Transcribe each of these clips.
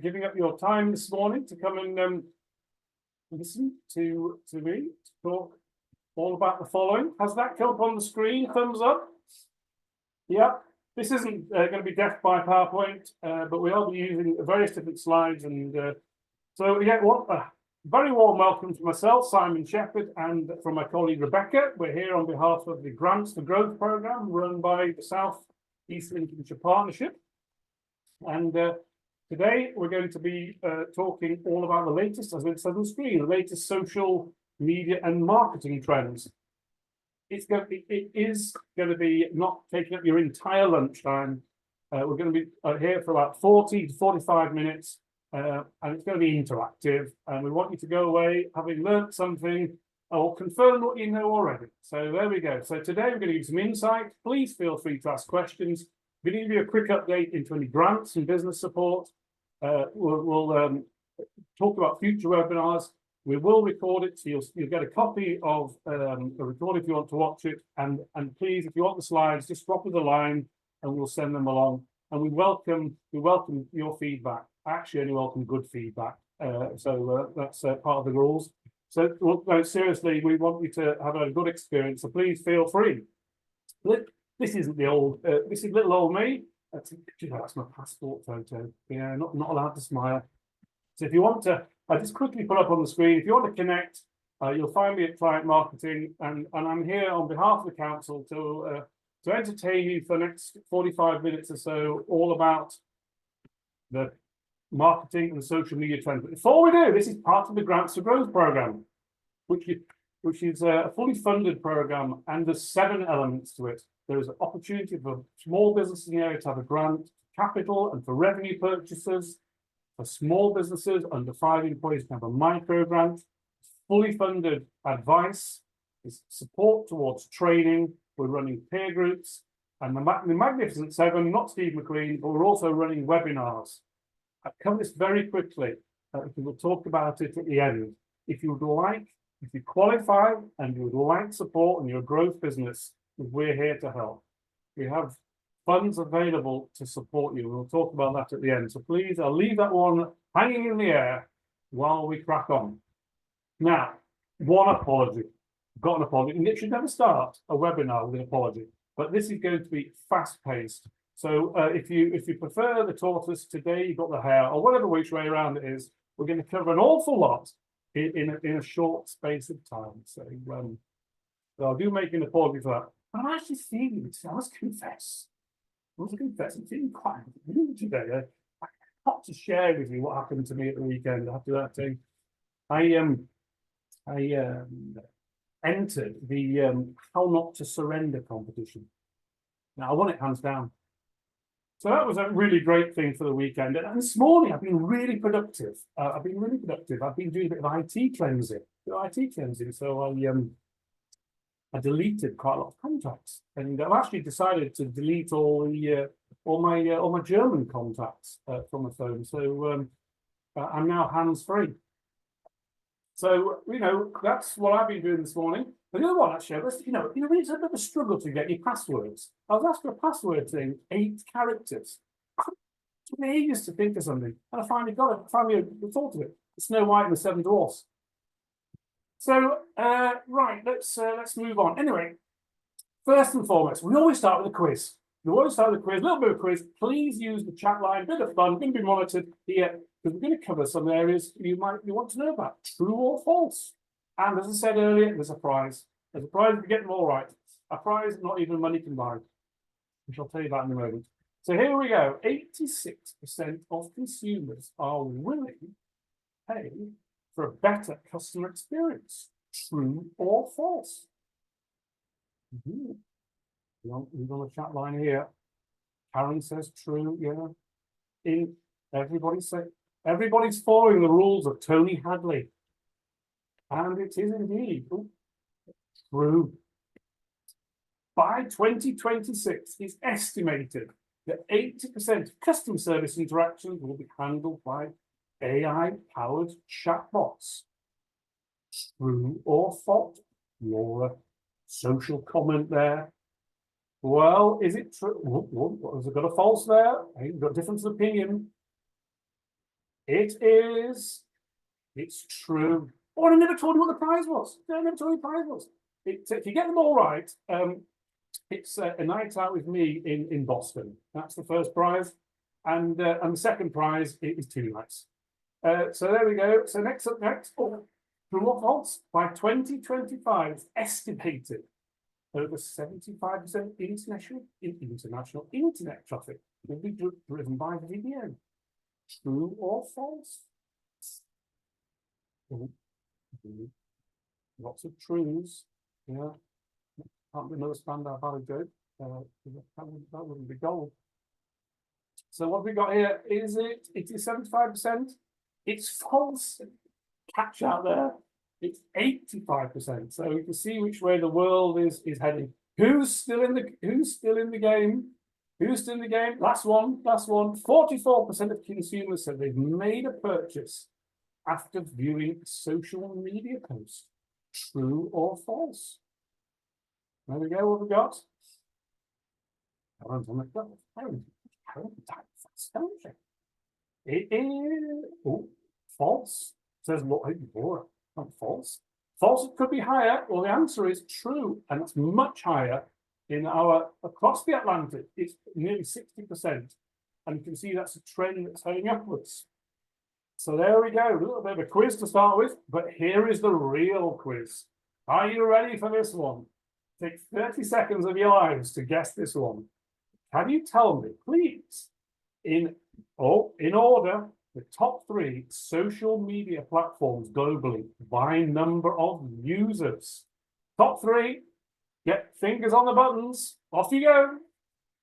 giving up your time this morning to come and listen to me talk all about the following. Has that come up on the screen? Thumbs up. Yep. This isn't going to be death by PowerPoint, but we will be using various different slides. And so, yeah, very warm welcome to myself, Simon Shepherd, and from my colleague Rebecca. We're here on behalf of the Grants for Growth programme run by the South East Lincolnshire Partnership. And today we're going to be talking all about the latest, as it says on the screen, the latest social media and marketing trends. It is going to be not taking up your entire lunchtime. We're going to be here for about 40 to 45 minutes, and it's going to be interactive. And we want you to go away having learnt something or confirm what you know already. So there we go. So today we're going to give you some insight. Please feel free to ask questions. We're going to give you a quick update into any grants and business support. We'll talk about future webinars. We will record it, so you'll get a copy of the recording if you want to watch it. And please, if you want the slides, just drop us a line and we'll send them along. And we welcome your feedback. I actually only welcome good feedback. So that's part of the rules. So no, seriously, we want you to have a good experience. So please feel free. This isn't the old. This is little old me. That's my passport photo. Yeah, not allowed to smile. So if you want to, I just quickly put up on the screen. If you want to connect, you'll find me at Client Marketing, and I'm here on behalf of the council to entertain you for the next 45 minutes or so, all about the marketing and social media trends. But before we do, this is part of the Grants for Growth programme, which is a fully funded programme, and there's 7 elements to it. There's an opportunity for small businesses in the area to have a grant, capital, and for revenue purchases. For small businesses under 5 employees can have a micro grant, fully funded advice, is support towards training. We're running peer groups, and the Magnificent 7, not Steve McQueen, but we're also running webinars. I'll cover this very quickly. We'll talk about it at the end. If you qualify and you would like support in your growth business, we're here to help. We have funds available to support you. We'll talk about that at the end. So please, I'll leave that one hanging in the air while we crack on. Now, one apology. Got an apology. And it should never start a webinar with an apology, but this is going to be fast-paced. So if you prefer the tortoise today, you've got the hare, or whatever which way around it is, we're going to cover an awful lot in a short space of time. So I do make an apology for that. I'm actually feeling it. I must confess. I'm feeling quite blue today. I have to share with you what happened to me at the weekend after that thing. I entered the How Not to Surrender competition. Now, I won it hands down. So that was a really great thing for the weekend. And this morning, I've been really productive. I've been doing a bit of IT cleansing. So I deleted quite a lot of contacts, and I've actually decided to delete all my German contacts from my phone. So I'm now hands-free. So that's what I've been doing this morning. But the other one actually, it's a bit of a struggle to get your passwords. I was asked for a password thing, 8 characters. It took me ages to think of something, and I finally got it. Finally thought of it. Snow White and the 7 Dwarfs. So, right, let's move on. Anyway, first and foremost, we always start with a quiz. A little bit of quiz. Please use the chat line, bit of fun, going to be monitored here, because we're going to cover some areas you want to know about, true or false. And as I said earlier, there's a prize. There's a prize if you get them all right. A prize not even money can buy, which I'll tell you about in a moment. So here we go. 86% of consumers are willing to pay for a better customer experience. True or false? We're on the chat line here. Karen says true. Yeah. Everybody's following the rules of Tony Hadley, and it is indeed true. By 2026, it's estimated that 80% of customer service interactions will be handled by AI-powered chatbots. True or false? Laura, social comment there. Well, is it true? Has it got a false there? You've got difference of opinion. It is. It's true. Oh, I never told you what the prize was. I never told you the prize was. If you get them all right, it's a night out with me in Boston. That's the first prize, and the second prize is 2 nights. So there we go. So next, true or false? By 2025, it's estimated over 75% international internet traffic will be driven by video. True or false? Lots of truths. Yeah. Can't be another standout valid joke. That wouldn't be gold. So what have we got here? Is it? It is 75%. It's false. Catch out there. It's 85%. So you can see which way the world is heading. Who's still in the game? Who's still in the game? Last one. 44% of consumers said they've made a purchase after viewing a social media post. True or false? There we go. What have we got? It is false. Says what? Not false. False. It could be higher. Well, the answer is true, and it's much higher in across the Atlantic. It's nearly 60%, and you can see that's a trend that's heading upwards. So there we go. A little bit of a quiz to start with, but here is the real quiz. Are you ready for this one? Take 30 seconds of your lives to guess this one. Can you tell me, please, in order, the top 3 social media platforms globally by number of users? Top 3. Get fingers on the buttons. Off you go.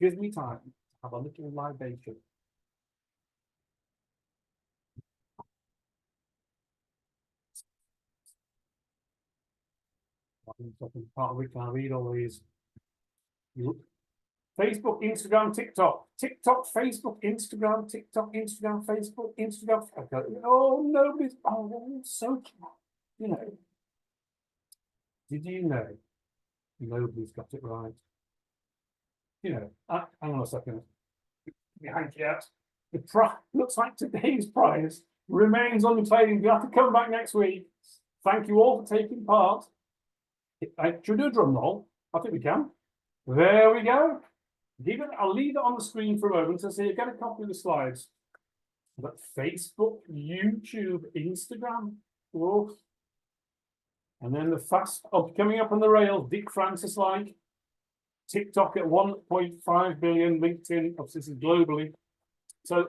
Gives me time to have a little libation. We can read all these. Facebook, Instagram, TikTok, Facebook, Instagram, TikTok, Instagram, Facebook, Instagram. Okay. Oh, nobody's. Oh, so you know. Did you know nobody's got it right? You know. Hang on a second. Behind yet. Looks like today's prize remains unclaimed. You have to come back next week. Thank you all for taking part. Should we do a drum roll? I think we can. There we go. I'll leave it on the screen for a moment so you get a copy of the slides. But Facebook, YouTube, Instagram, whoa. And then the fast coming up on the rails, Dick Francis like. TikTok at 1.5 billion, LinkedIn, obviously this is globally. So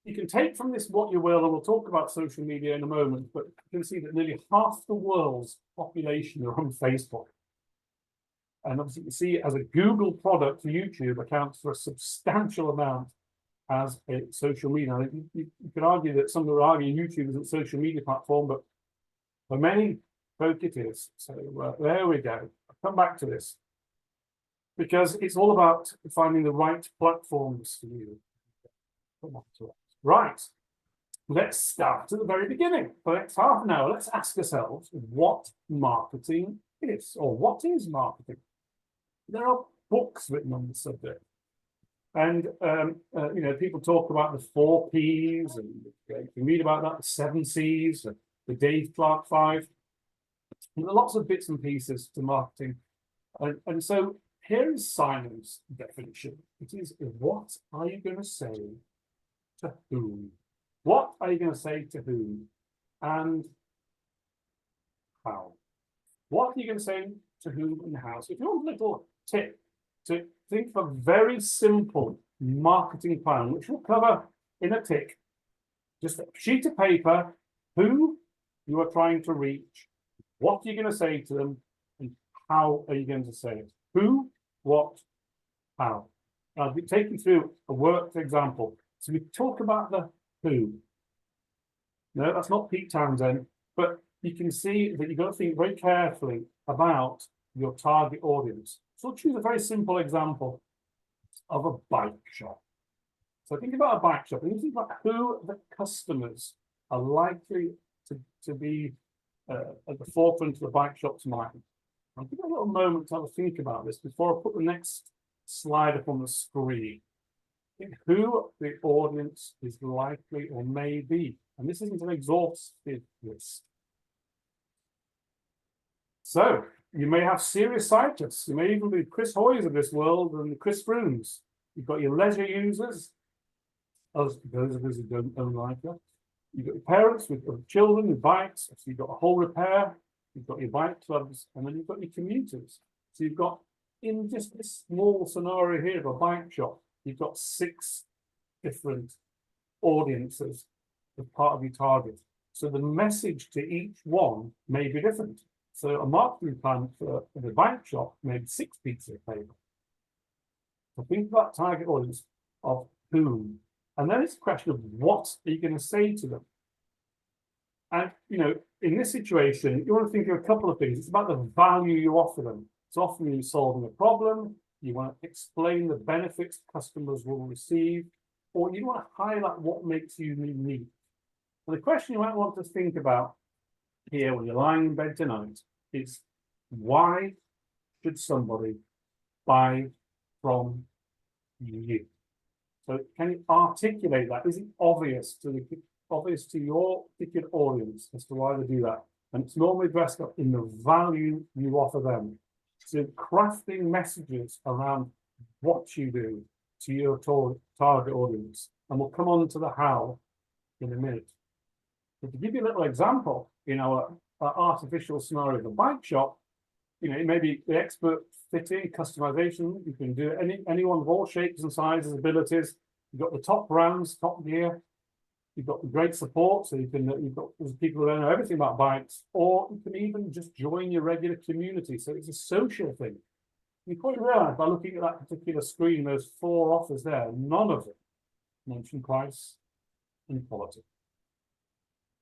you can take from this what you will, and we'll talk about social media in a moment, but you can see that nearly half the world's population are on Facebook. And obviously you can see as a Google product, YouTube accounts for a substantial amount as a social media. You could argue that some would argue YouTube isn't a social media platform, but for many folk it is. So there we go. I'll come back to this because it's all about finding the right platforms for you. Right, let's start at the very beginning. For the next half an hour, let's ask ourselves what marketing is, or what is marketing? There are books written on the subject, and you know, people talk about the 4 Ps, and you can read about that, the 7 Cs, the Dave Clark 5. And there are lots of bits and pieces to marketing, and so here is Simon's definition. It is, what are you going to say to whom? What are you going to say to whom? And how? What are you going to say to whom and how? So if you want a little tip to think of a very simple marketing plan, which we'll cover in a tick, just a sheet of paper, who you are trying to reach, what are you going to say to them, and how are you going to say it? Who, what, how? I'll be taking through a worked example. So we talk about the who. No, that's not Pete Townsend, but you can see that you've got to think very carefully about your target audience. So I'll choose a very simple example of a bike shop. So think about a bike shop, and you think about who the customers are likely to be at the forefront of the bike shop's mind. I'll give you a little moment to have a think about this before I put the next slide up on the screen. Who the audience is likely or may be. And this isn't an exhaustive list. So, you may have serious cyclists. You may even be Chris Hoys of this world and the Chris Froomes. You've got your leisure users, those of us who don't own like that. You've got your parents with children with bikes. So you've got a whole repair. You've got your bike clubs, and then you've got your commuters. So you've got, in just this small scenario here of a bike shop, you've got 6 different audiences as part of your target. So the message to each one may be different. So a marketing plan for the bike shop may be 6 pieces of paper. So think about target audience of whom. And then it's a question of what are you going to say to them? And, you know, in this situation, you want to think of a couple of things. It's about the value you offer them. So often you're solving a problem, you want to explain the benefits customers will receive, or you want to highlight what makes you unique. And the question you might want to think about here when you're lying in bed tonight is, why should somebody buy from you? So can you articulate that? Is it obvious to your particular audience as to why they do that? And it's normally dressed up in the value you offer them. So crafting messages around what you do to your target audience. And we'll come on to the how in a minute. But to give you a little example, in our artificial scenario of the bike shop, you know, it may be the expert fitting, customization. You can do anyone of all shapes and sizes, abilities. You've got the top brands, top gear. You've got the great support, so you've got people who know everything about bikes, or you can even just join your regular community. So it's a social thing. You quite realize by looking at that particular screen, those 4 offers there, none of them mention price and quality,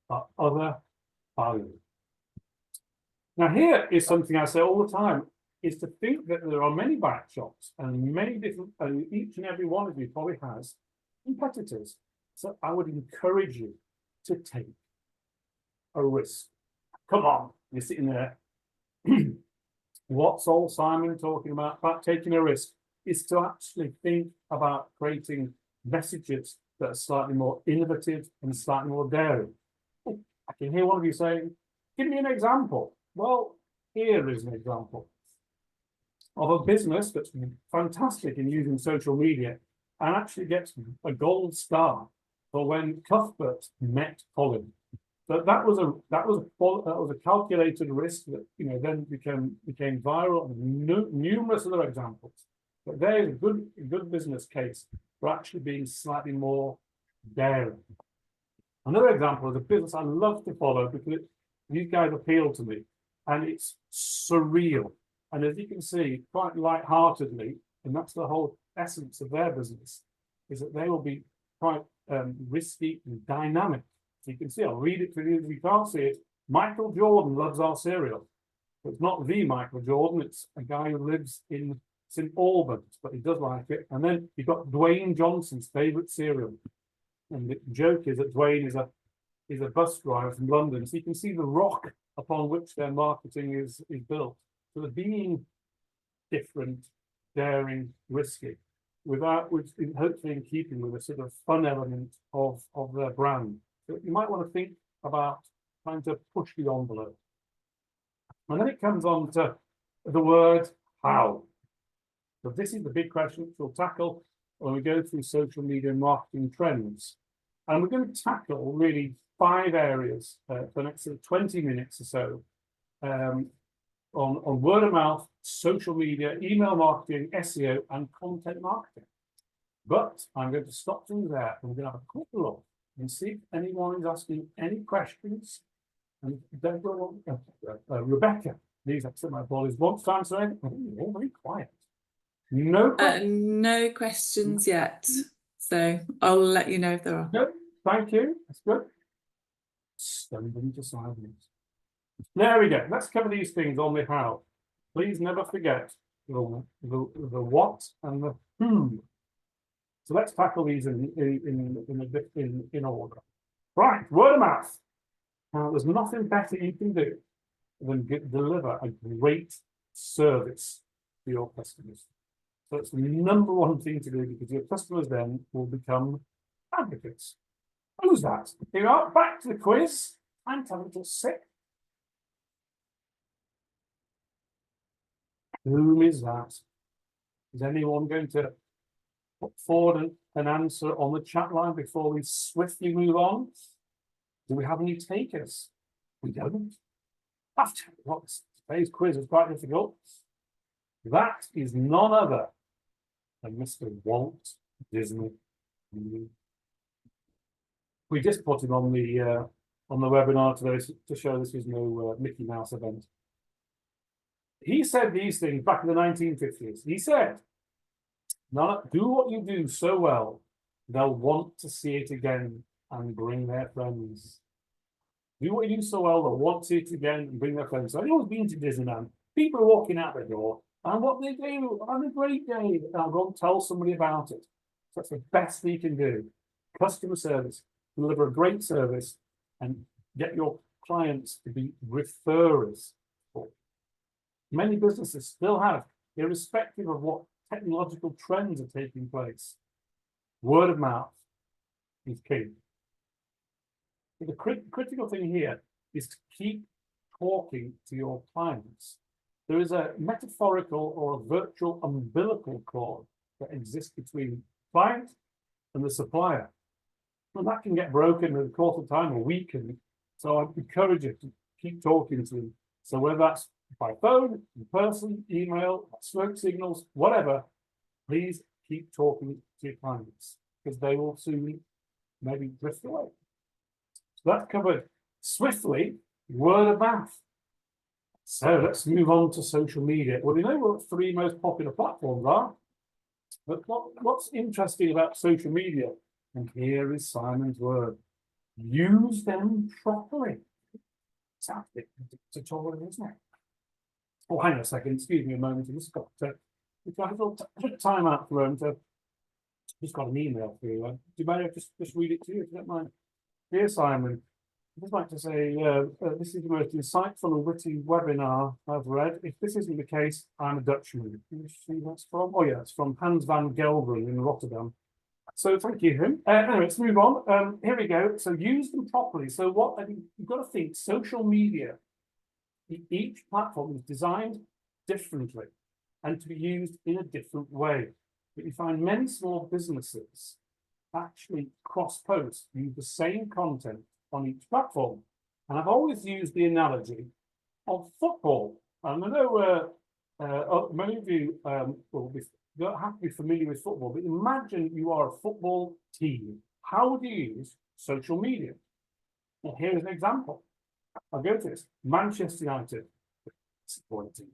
but other value. Now, here is something I say all the time, is to think that there are many bike shops and many different, and each and every one of you probably has competitors. So I would encourage you to take a risk. Come on, you're sitting there. What's old Simon talking about taking a risk? Is to actually think about creating messages that are slightly more innovative and slightly more daring. I can hear one of you saying, give me an example. Well, here is an example of a business that's fantastic in using social media and actually gets a gold star for when Cuthbert met Colin. But that was a calculated risk that, you know, then became viral, and numerous other examples. But there is a good business case for actually being slightly more daring. Another example is a business I love to follow because these guys appeal to me, and it's surreal. And as you can see, quite lightheartedly, and that's the whole essence of their business, is that they will be quite risky and dynamic. So you can see, I'll read it to you if you can't see it. Michael Jordan loves our cereal. It's not the Michael Jordan, it's a guy who lives in St Albans, but he does like it. And then you've got Dwayne Johnson's favourite cereal. And the joke is that Dwayne is a bus driver from London. So you can see the rock upon which their marketing is built. So they're being different, daring, risky, which is hopefully in keeping with a sort of fun element of their brand. So you might want to think about trying to push the envelope. And then it comes on to the word how. So this is the big question which we'll tackle when we go through social media marketing trends. And we're going to tackle really 5 areas for the next 20 minutes or so on word of mouth, social media, email marketing, SEO, and content marketing. But I'm going to stop things there, and we're going to have a quick look and see if anyone is asking any questions. And Deborah, Rebecca, please accept my apologies. Wants to answer anything? Oh, all very quiet. No questions yet. So I'll let you know if there are. No, thank you. That's good. Stunned into silence. There we go. Let's cover these things on the how. Please never forget the what and the who. So let's tackle these in order. Right, word of mouth. Now, there's nothing better you can do than deliver a great service to your customers. So it's the number one thing to do, because your customers then will become advocates. Who's that? Here we are, back to the quiz. I'm a little sick. Who is that? Is anyone going to put forward an answer on the chat line before we swiftly move on? Do we have any takers? We don't. After what, today's quiz is quite difficult. That is none other than Mr. Walt Disney. We just put him on the webinar today to show this was no Mickey Mouse event. He said these things back in the 1950s. He said, do what you do so well, they'll want to see it again and bring their friends. Do what you do so well, they'll want to see it again and bring their friends. So I've always been to Disneyland. People are walking out the door, and what they do, on a great day, they'll go and tell somebody about it. So that's the best you can do. Customer service, deliver a great service, and get your clients to be referrers. Many businesses still have, irrespective of what technological trends are taking place. Word of mouth is key. But the critical thing here is to keep talking to your clients. There is a metaphorical or a virtual umbilical cord that exists between the client and the supplier. And that can get broken in the course of time or weakened. So I encourage you to keep talking to them. So whether that's by phone, in person, email, smoke signals, whatever, please keep talking to your clients, because they will soon maybe drift away. So that's covered swiftly, word of mouth. So let's move on to social media. Well, we know what the three most popular platforms are, but what's interesting about social media, and here is Simon's word, use them properly. Sounds a bit tutorial, isn't it? Oh, hang on a second, excuse me a moment. I've just got a little time out for him to just got an email for you. Do you mind if I just read it to you, if you don't mind? Dear Simon, I'd just like to say this is the most insightful and witty webinar I've read. If this isn't the case, I'm a Dutchman. Can you see that's from? Oh yeah, it's from Hans van Gelderen in Rotterdam. So thank you. Anyway, let's move on. Here we go. So use them properly. So what you've got to think, social media, each platform is designed differently and to be used in a different way. But you find many small businesses actually cross-post, use the same content on each platform. And I've always used the analogy of football. And I know many of you don't have to be familiar with football, but imagine you are a football team. How would you use social media? Well, here's an example. I'll go to this. Manchester United. Disappointing.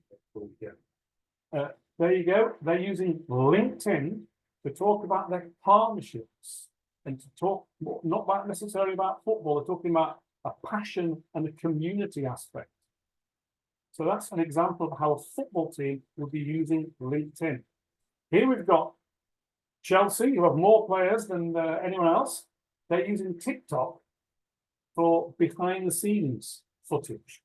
There you go. They're using LinkedIn to talk about their partnerships and to talk not necessarily about football. They're talking about a passion and a community aspect. So that's an example of how a football team will be using LinkedIn. Here we've got Chelsea, who have more players than anyone else. They're using TikTok for behind the scenes footage.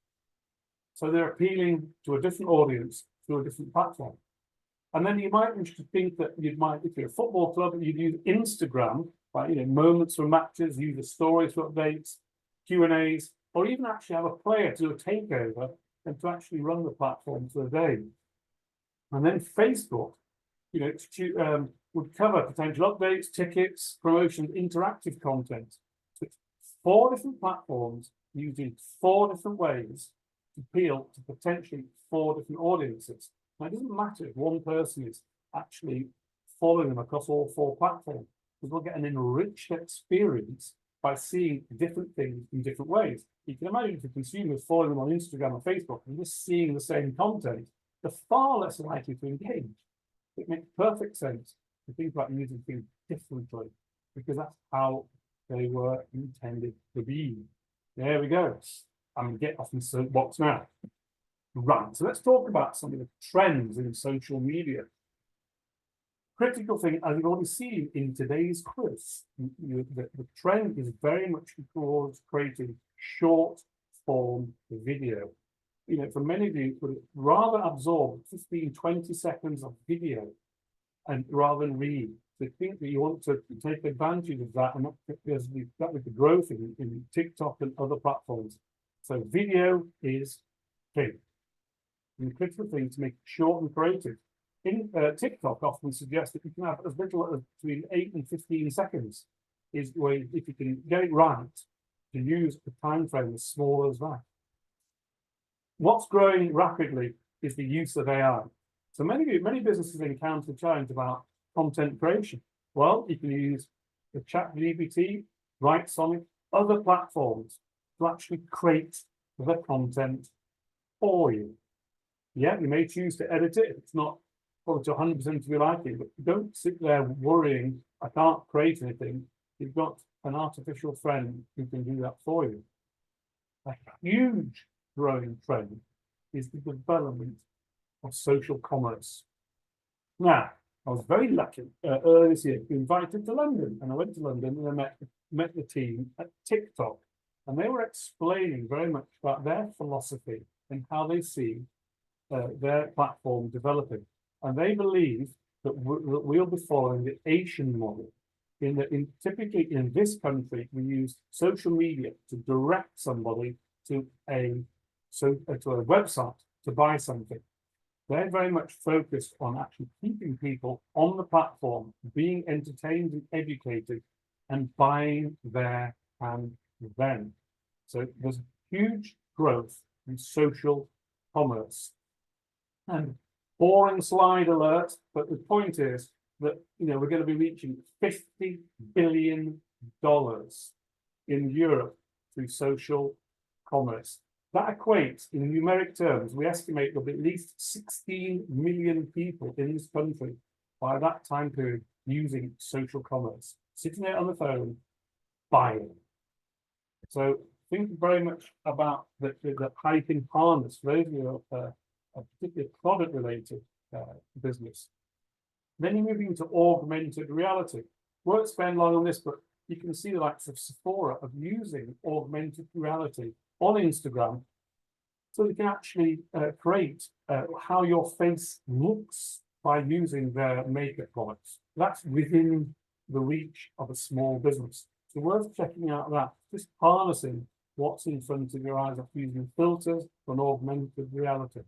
So they're appealing to a different audience through a different platform. And then you might think that if you're a football club, you'd use Instagram, like, moments from matches, use the stories for updates, Q&As, or even actually have a player do a takeover and to actually run the platform for a day. And then Facebook, would cover potential updates, tickets, promotions, interactive content. So it's 4 different platforms using 4 different ways to appeal to potentially 4 different audiences. Now, it doesn't matter if one person is actually following them across all 4 platforms, because we'll get an enriched experience by seeing different things in different ways. You can imagine if the consumers following them on Instagram or Facebook and just seeing the same content, they're far less likely to engage. It makes perfect sense to think about using things differently, because that's how they were intended to be. There we go. I'm going to get off the soapbox now. Right, so let's talk about some of the trends in social media. Critical thing, as you've already seen in today's quiz, the trend is very much towards creating short form video. For many of you, would rather absorb 15, 20 seconds of video and rather than read. So I think that you want to take advantage of that, and that with the growth in TikTok and other platforms. So video is key. And the critical thing is to make it short and creative. In TikTok often suggests that you can have as little as between 8 and 15 seconds is where, if you can get it right, to use a time frame as small as that. What's growing rapidly is the use of AI. So many businesses encounter the challenge about content creation. Well, you can use the ChatGPT, Writesonic, other platforms to actually create the content for you. Yeah, you may choose to edit it. It's not probably to 100% to your liking, but don't sit there worrying, I can't create anything. You've got an artificial friend who can do that for you. A huge growing trend is the development of social commerce. Now, I was very lucky earlier this year to be invited to London, and I went to London and I met the team at TikTok, and they were explaining very much about their philosophy and how they see their platform developing. And they believe that we'll be following the Asian model, in that typically in this country, we use social media to direct somebody to a website to buy something. They're very much focused on actually keeping people on the platform, being entertained and educated, and buying there and then. So there's huge growth in social commerce. And boring slide alert, but the point is that we're going to be reaching $50 billion in Europe through social commerce. That equates, in numeric terms, we estimate there'll be at least 16 million people in this country by that time period using social commerce, sitting there on the phone, buying. So think very much about how you can harness, for those of you a particular product-related business. Then you're moving to augmented reality. Won't spend long on this, but you can see the likes of Sephora of using augmented reality on Instagram, so you can actually create how your face looks by using their makeup products. That's within the reach of a small business. So worth checking out that, just harnessing what's in front of your eyes after using filters and augmented reality.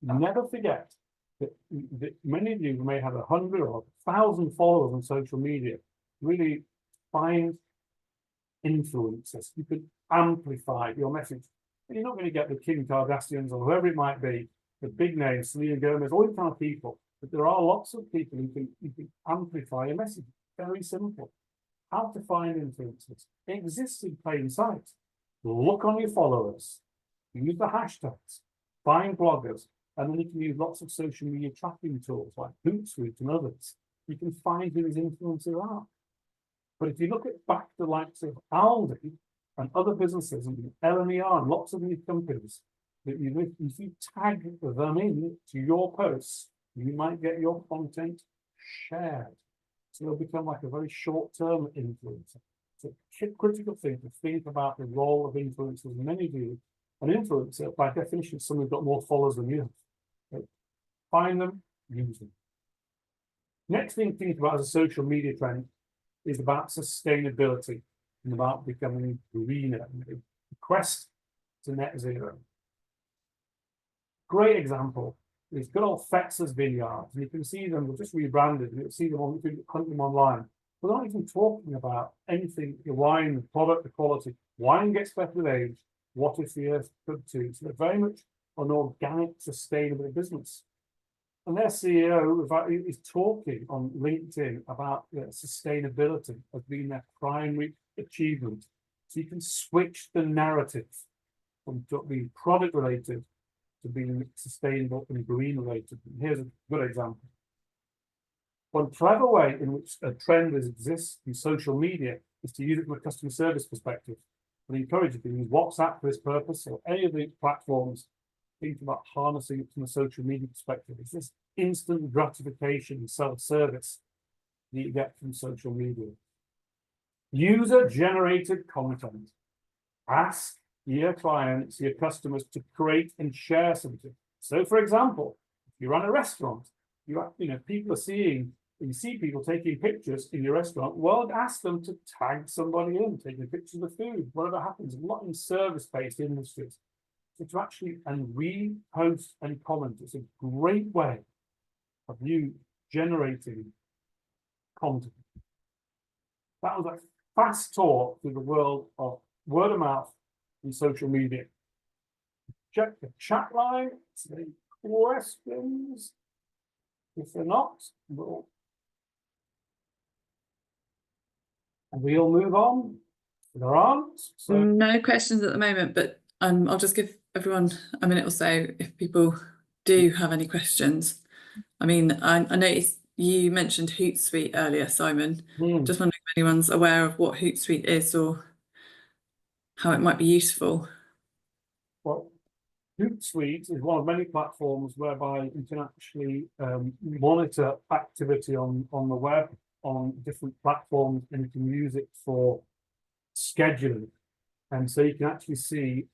Never forget that many of you may have 100 or 1,000 followers on social media. Really find influencers. You can amplify your message. And you're not going to get the Kim Kardashians or whoever it might be, the big names, Selena Gomez, all these kind of people. But there are lots of people who can amplify your message. Very simple. How to find influencers. It exists in plain sight. Look on your followers. Use the hashtags. Find bloggers. And then you can use lots of social media tracking tools like Hootsuite and others. You can find who these influencers are. But if you look at back the likes of Aldi and other businesses and LMER and lots of these companies, that if you tag them in to your posts, you might get your content shared. So they'll become like a very short-term influencer. So it's a critical thing to think about the role of influencers. Many of you, an influencer, by definition, is someone who's got more followers than you have. So find them, use them. Next thing to think about as a social media trend is about sustainability and about becoming greener. The quest to net zero. Great example is good old Fetzer's Vineyards, and you can see them, they're just rebranded, and you'll see them on, you can hunt them online. We're not even talking about anything, the wine, the product, the quality. Wine gets better with age. What if the earth could too? So they're very much an organic, sustainable business. And their CEO is talking on LinkedIn about sustainability as being their primary achievement. So you can switch the narrative from being product related to being sustainable and green related. And here's a good example. One clever way in which a trend exists in social media is to use it from a customer service perspective. I encourage you to use WhatsApp for this purpose, or any of the platforms. Think about harnessing it from a social media perspective. It's this instant gratification and self-service that you get from social media. User-generated content. Ask your clients, your customers, to create and share something. So, for example, if you run a restaurant people are seeing, you see people taking pictures in your restaurant, well, ask them to tag somebody in, taking a picture of the food, whatever happens, a lot in service-based industries. So to actually, and repost and comment, it's a great way of you generating content. That was a fast talk through the world of word of mouth and social media. Check the chat line, any questions? If they're not, we'll move on. There aren't. So No questions at the moment, but I'll just give everyone a minute or so if people do have any questions. I mean, I noticed you mentioned Hootsuite earlier, Simon. Just wondering if anyone's aware of what Hootsuite is or how it might be useful. well, Hootsuite is one of many platforms whereby you can actually monitor activity on the web on different platforms, and you can use it for scheduling. And so you can actually see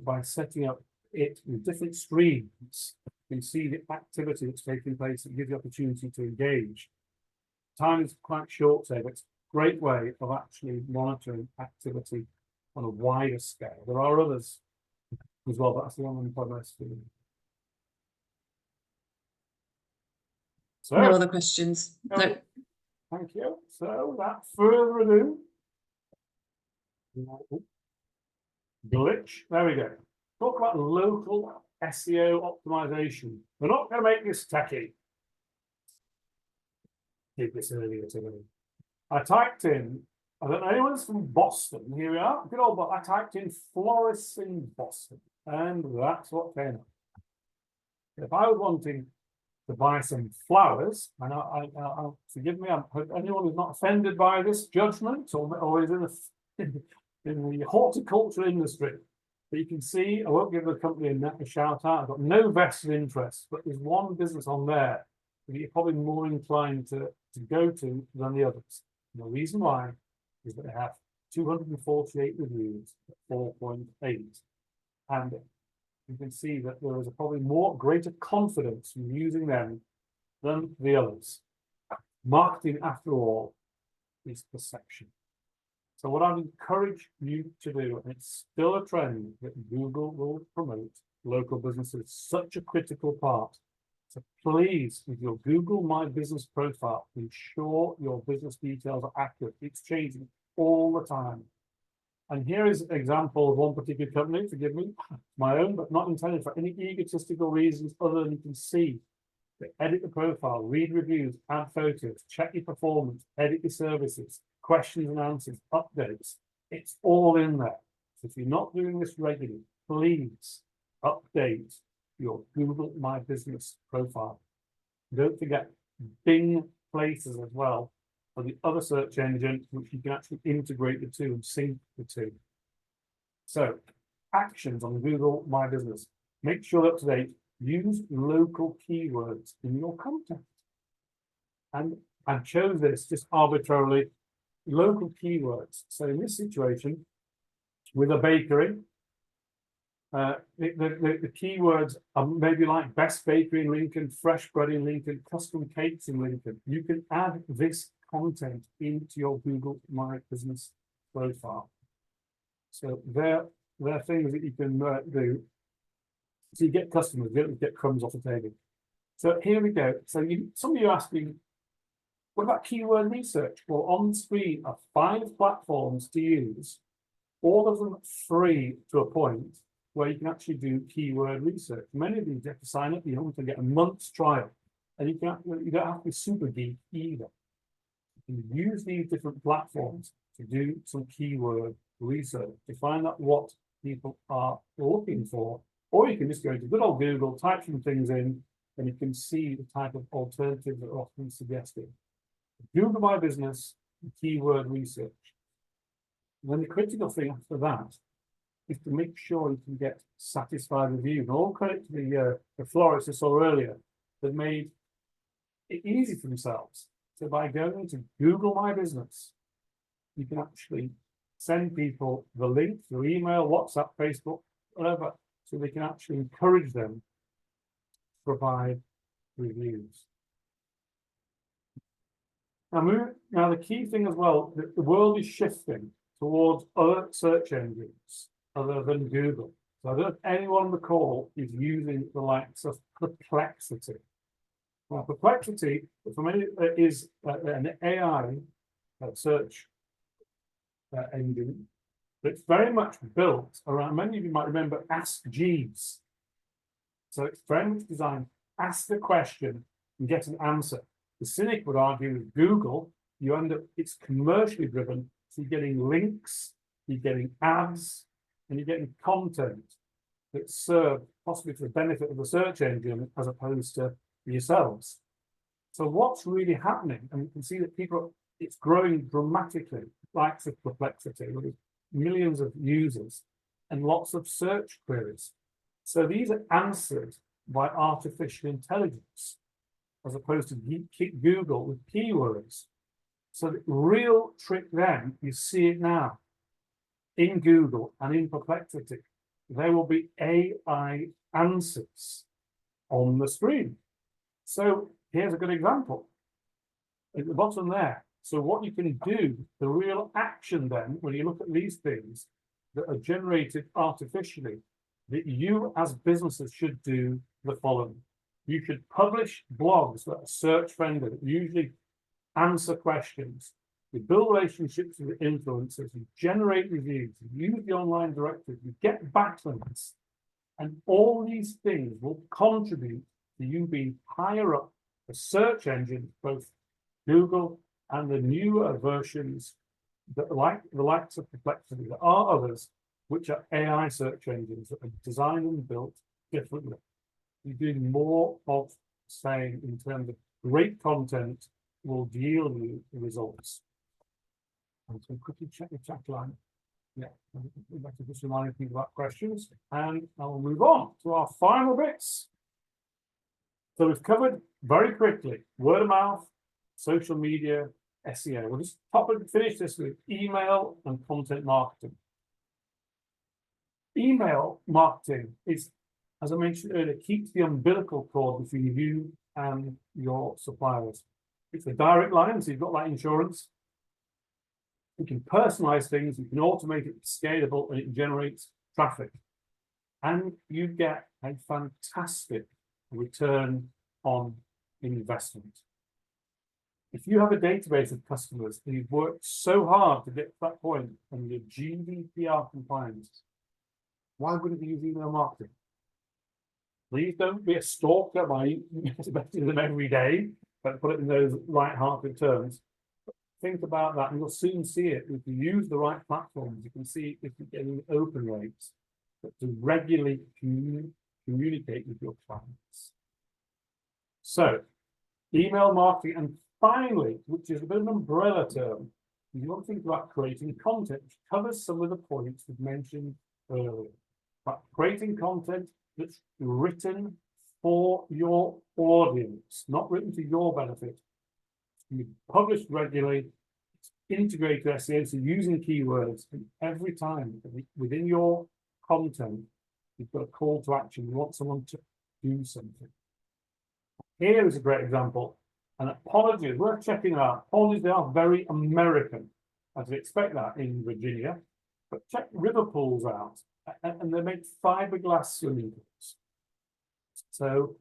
by setting up it with different streams, you can see the activity that's taking place and give you the opportunity to engage. Time is quite short today, but it's a great way of actually monitoring activity on a wider scale. There are others as well, but that's the one I'm quite most doing. So, No other questions? No. thank you. So, without further ado, glitch. There we go. Talk about local SEO optimization. We're not going to make this techie. Keep this earlier today. I typed in, I don't know, anyone's from Boston. Here we are. Good old, but I typed in florists in Boston, and that's what came up. If I was wanting to buy some flowers, and I'll forgive me, I hope anyone who's not offended by this judgment or is in the horticulture industry. But you can see, I won't give the company a shout out. I've got no vested interest, but there's one business on there that you're probably more inclined to go to than the others. And the reason why is that they have 248 reviews at 4.8. And you can see that there is probably greater confidence in using them than the others. Marketing, after all, is perception. So what I'd encourage you to do, and it's still a trend that Google will promote local businesses, such a critical part. So please, with your Google My Business profile, ensure your business details are accurate. It's changing all the time. And here is an example of one particular company, forgive me, my own, but not intended for any egotistical reasons other than you can see. They edit the profile, read reviews, add photos, check your performance, edit your services, questions and answers, updates. It's all in there. So if you're not doing this regularly, please update your Google My Business profile. Don't forget Bing Places as well, or the other search engine, which you can actually integrate the two and sync the two. So, actions on Google My Business. Make sure they're up to date. Use local keywords in your content. And I chose this just arbitrarily, local keywords. So in this situation, with a bakery, the keywords are maybe like best bakery in Lincoln, fresh bread in Lincoln, custom cakes in Lincoln. You can add this content into your Google My Business profile. So there are things that you can do. So you get customers, you get crumbs off the table. So here we go. So some of you are asking, what about keyword research? Well, on screen are 5 platforms to use, all of them free to a point where you can actually do keyword research. Many of these you have to sign up, you don't to get a month's trial, and you don't have to be super geek either. You can use these different platforms to do some keyword research to find out what people are looking for, or you can just go to good old Google, type some things in, and you can see the type of alternatives that are often suggested. Google My Business, keyword research. And then the critical thing after that is to make sure you can get satisfied reviews. And all credit to the florists I saw earlier that made it easy for themselves. So by going to Google My Business, you can actually send people the link through email, WhatsApp, Facebook, whatever, so they can actually encourage them to provide reviews. Now the key thing as well, the world is shifting towards other search engines other than Google. So I don't know if anyone on the call is using the likes of Perplexity. Now, Perplexity, for many, is an AI search engine. But it's very much built around, many of you might remember Ask Jeeves. So it's very much designed, ask a question and get an answer. The cynic would argue with Google, you end up, it's commercially driven, so you're getting links, you're getting ads, and you're getting content that's served possibly for the benefit of the search engine as opposed to yourselves. So what's really happening, and you can see that people, it's growing dramatically, like the Perplexity, with millions of users and lots of search queries. So these are answered by artificial intelligence, as opposed to Google with keywords. So the real trick then, you see it now, in Google and in Perplexity, there will be AI answers on the screen. So here's a good example. At the bottom there, so what you can do, the real action then, when you look at these things that are generated artificially, that you as businesses should do the following. You should publish blogs that are search friendly, that usually answer questions. You build relationships with influencers, you generate reviews, you use the online directory, you get backlinks, and all these things will contribute to you being higher up the search engine, both Google and the newer versions that like the likes of Perplexity. There are others which are AI search engines that are designed and built differently. You're doing more of saying in terms of great content will yield you the results. I'm going to quickly check the chat line. Yeah, I'd like to just remind people about questions, and I'll move on to our final bits. So we've covered very quickly word of mouth, social media, SEO. We'll just finish this with email and content marketing. Email marketing is, as I mentioned earlier, keeps the umbilical cord between you and your suppliers. It's a direct line, so you've got that insurance. You can personalize things, you can automate it, it's scalable, and it generates traffic. And you get a fantastic return on investment. If you have a database of customers and you've worked so hard to get to that point and you're GDPR compliant, why wouldn't you use email marketing? Please don't be a stalker by messaging them every day, but put it in those light-hearted terms. But think about that, and you'll soon see it. If you use the right platforms, you can see if you're getting open rates, but to regularly communicate with your clients. So, email marketing, and finally, which is a bit of an umbrella term, you want to think about creating content, which covers some of the points we've mentioned earlier. But creating content that's written for your audience, not written to your benefit. You publish regularly, it's integrated SEO, so using keywords, and every time within your content, you've got a call to action. You want someone to do something. Here is a great example. And apologies, worth checking out. Apologies, they are very American, as you'd expect that in Virginia. But check river pools out, and they make fiberglass swimming pools. So,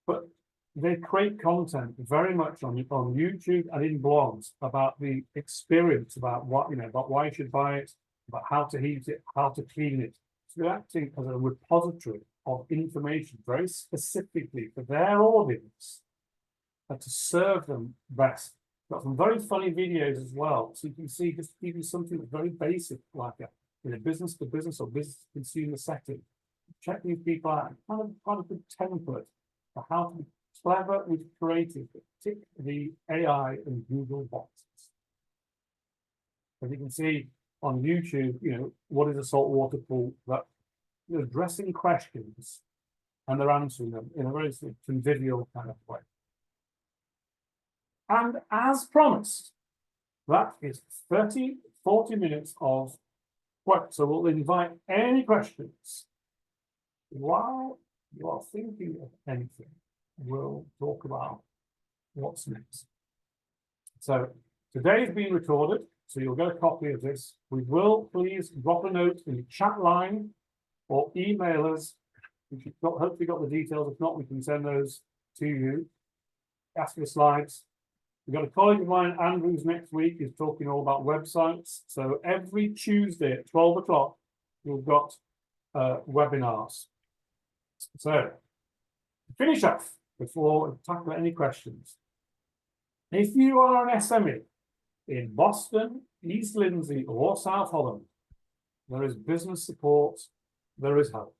but they create content very much on YouTube and in blogs about the experience, about what, about why you should buy it, about how to heat it, how to clean it. So they're acting as a repository of information very specifically for their audience, and to serve them best. Got some very funny videos as well, so you can see just even something that's very basic, like in a business to business or business to consumer setting. Check these people out, kind of good template for how to be clever with creative, tick the AI and Google boxes. As you can see on YouTube, what is a saltwater pool? That they're addressing questions and they're answering them in a very sort of convivial kind of way. And as promised, that is 40 minutes of work. So we'll invite any questions. While you are thinking of anything, we'll talk about what's next. So today's been recorded, so you'll get a copy of this. We will please drop a note in the chat line or email us. If you've got, hopefully got the details. If not, we can send those to you. Ask for the slides. We've got a colleague of mine, Andrews, next week is talking all about websites. So every Tuesday at 12 o'clock, we've got webinars. So to finish off before we tackle any questions. If you are an SME in Boston, East Lindsey or South Holland, there is business support, there is help.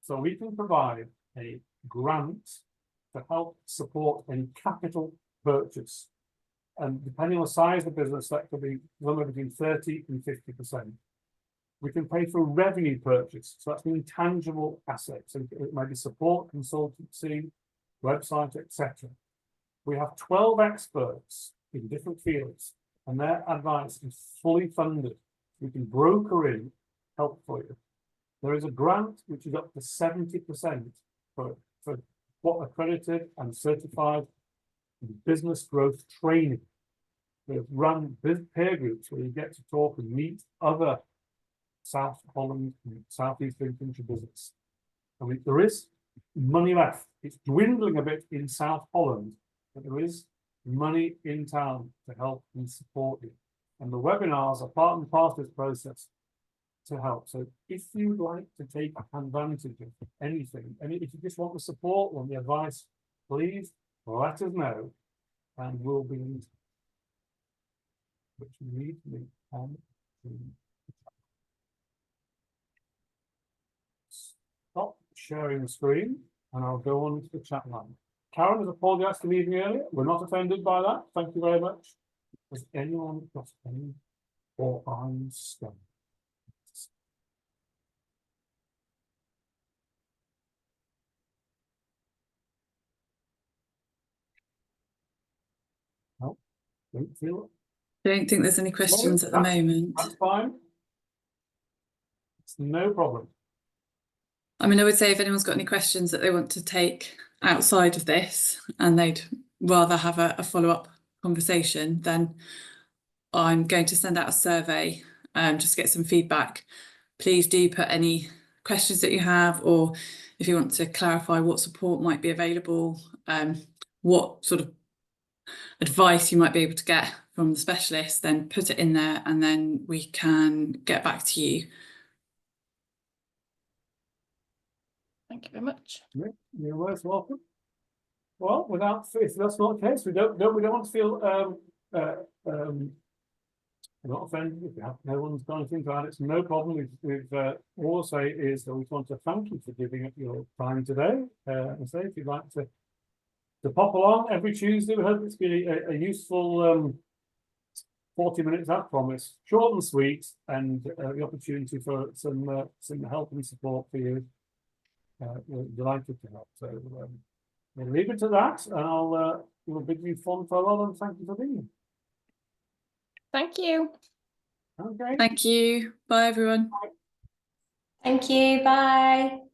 So we can provide a grant to help support any capital purchase. And depending on the size of the business, that could be somewhere between 30 and 50%. We can pay for revenue purchase. So that's the intangible assets. It might be support, consultancy, website, etc. We have 12 experts in different fields, and their advice is fully funded. We can broker in help for you. There is a grant which is up to 70% for what accredited and certified business growth training. We've run peer groups where you get to talk and meet other South Holland and South East Lincolnshire business. I mean, there is money left. It's dwindling a bit in South Holland, but there is money in town to help and support you. And the webinars are part and parcel of this process to help. So if you'd like to take advantage of anything, and if you just want the support or the advice, please let us know and we'll be in touch. Which you need to be on the stop sharing the screen and I'll go on to the chat line. Karen has apologized for leaving earlier. We're not offended by that. Thank you very much. Has anyone got any or I'm stunned? No, don't feel it. I don't think there's any questions at the moment. That's fine. It's no problem. I mean, I would say if anyone's got any questions that they want to take outside of this and they'd rather have a follow-up conversation, then I'm going to send out a survey just to get some feedback. Please do put any questions that you have, or if you want to clarify what support might be available, what sort of advice you might be able to get from the specialist, then put it in there and then we can get back to you. Thank you very much. You're most welcome. Well, if that's not the case, we don't want to feel not offended if you have no one's got anything to add. It's no problem. We've all I say is that we want to thank you for giving up your time today. And say if you'd like to pop along every Tuesday, we hope it's been a useful 40 minutes, I promise. Short and sweet, and the opportunity for some help and support for you. We're delighted to help. So we'll leave it to that, and we'll bid you fond farewell and thank you for being here. Thank you. Okay. Thank you. Bye, everyone. Thank you. Bye.